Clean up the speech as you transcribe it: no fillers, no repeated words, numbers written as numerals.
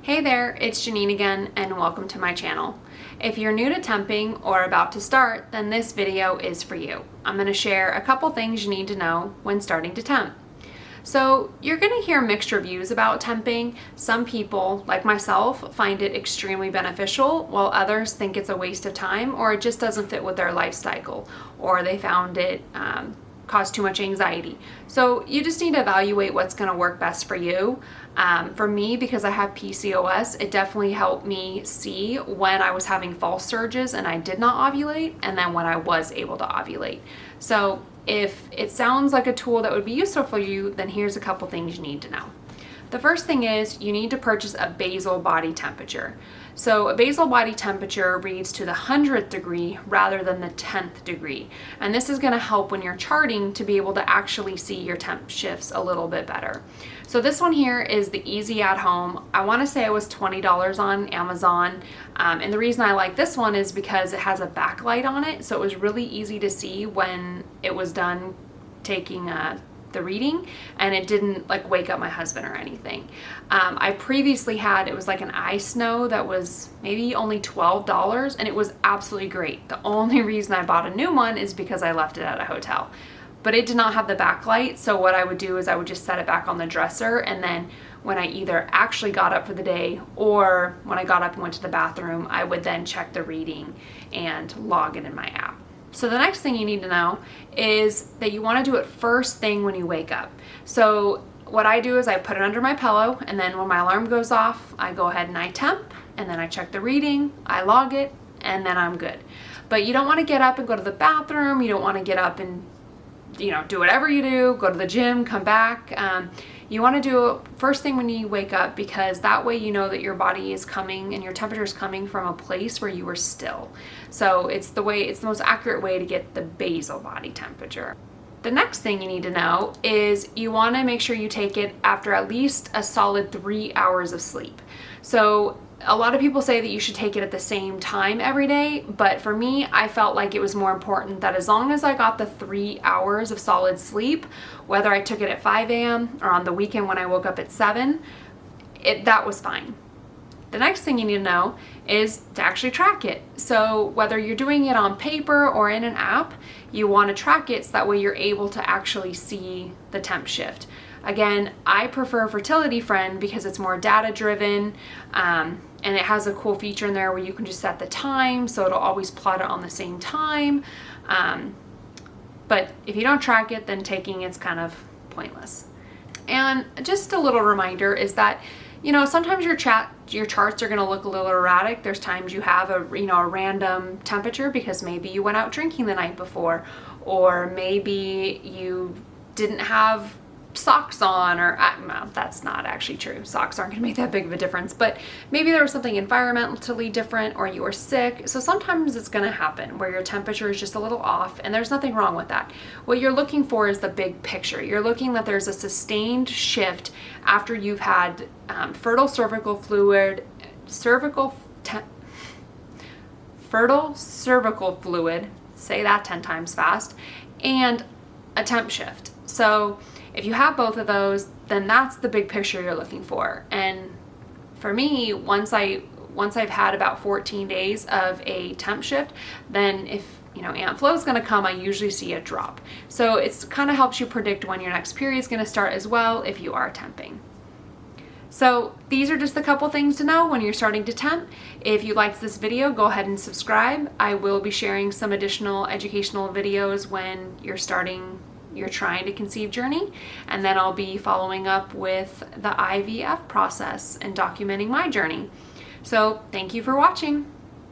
Hey there, it's Janine again, and welcome to my channel. If you're new to temping or about to start, then this video is for you. I'm going to share a couple things you need to know when starting to temp. So you're going to hear mixed reviews about temping. Some people, like myself, find it extremely beneficial, while others think it's a waste of time or it just doesn't fit with their life cycle, or they found it cause too much anxiety. So you just need to evaluate what's going to work best for you. For me, because I have PCOS, it definitely helped me see when I was having false surges and I did not ovulate, and then when I was able to ovulate. So if it sounds like a tool that would be useful for you, then here's a couple things you need to know. The first thing is you need to purchase a basal body temperature. So a basal body temperature reads to the 100th degree rather than the 10th degree. And this is going to help when you're charting to be able to actually see your temp shifts a little bit better. So this one here is the Easy at Home. I want to say it was $20 on Amazon. And the reason I like this one is because it has a backlight on it. So it was really easy to see when it was done taking the reading, and it didn't like wake up my husband or anything. I previously had, it was like an iSnow that was maybe only $12, and it was absolutely great. The only reason I bought a new one is because I left it at a hotel. But it did not have the backlight, so what I would do is I would just set it back on the dresser, and then when I either actually got up for the day or when I got up and went to the bathroom, I would then check the reading and log it in my app. So the next thing you need to know is that you want to do it first thing when you wake up. So what I do is I put it under my pillow, and then when my alarm goes off, I go ahead and I temp, and then I check the reading, I log it, and then I'm good. But you don't want to get up and go to the bathroom. You don't want to get up and do whatever you do, go to the gym, come back. You want to do it first thing when you wake up, because that way you know that your body is coming and your temperature is coming from a place where you were still. So it's the most accurate way to get the basal body temperature. The next thing you need to know is you want to make sure you take it after at least a solid 3 hours of sleep. So a lot of people say that you should take it at the same time every day, but for me, I felt like it was more important that as long as I got the 3 hours of solid sleep, whether I took it at 5 a.m. or on the weekend when I woke up at 7, that was fine. The next thing you need to know is to actually track it. So whether you're doing it on paper or in an app, you want to track it so that way you're able to actually see the temp shift. Again, I prefer Fertility Friend because it's more data driven, and it has a cool feature in there where you can just set the time, so it'll always plot it on the same time. But if you don't track it, then taking it's kind of pointless. And just a little reminder is that, sometimes your charts are going to look a little erratic. There's times you have a random temperature because maybe you went out drinking the night before, or maybe you didn't have socks on, or well, that's not actually true. Socks aren't going to make that big of a difference, but maybe there was something environmentally different, or you were sick. So sometimes it's going to happen where your temperature is just a little off, and there's nothing wrong with that. What you're looking for is the big picture. You're looking that there's a sustained shift after you've had fertile cervical fluid, say that 10 times fast, and a temp shift. So if you have both of those, then that's the big picture you're looking for. And for me, once I've had about 14 days of a temp shift, then if Aunt Flo's going to come, I usually see a drop. So it's kind of helps you predict when your next period is going to start as well if you are temping. So these are just a couple things to know when you're starting to temp. If you liked this video, go ahead and subscribe. I will be sharing some additional educational videos when you're trying to conceive journey, and then I'll be following up with the IVF process and documenting my journey. So thank you for watching.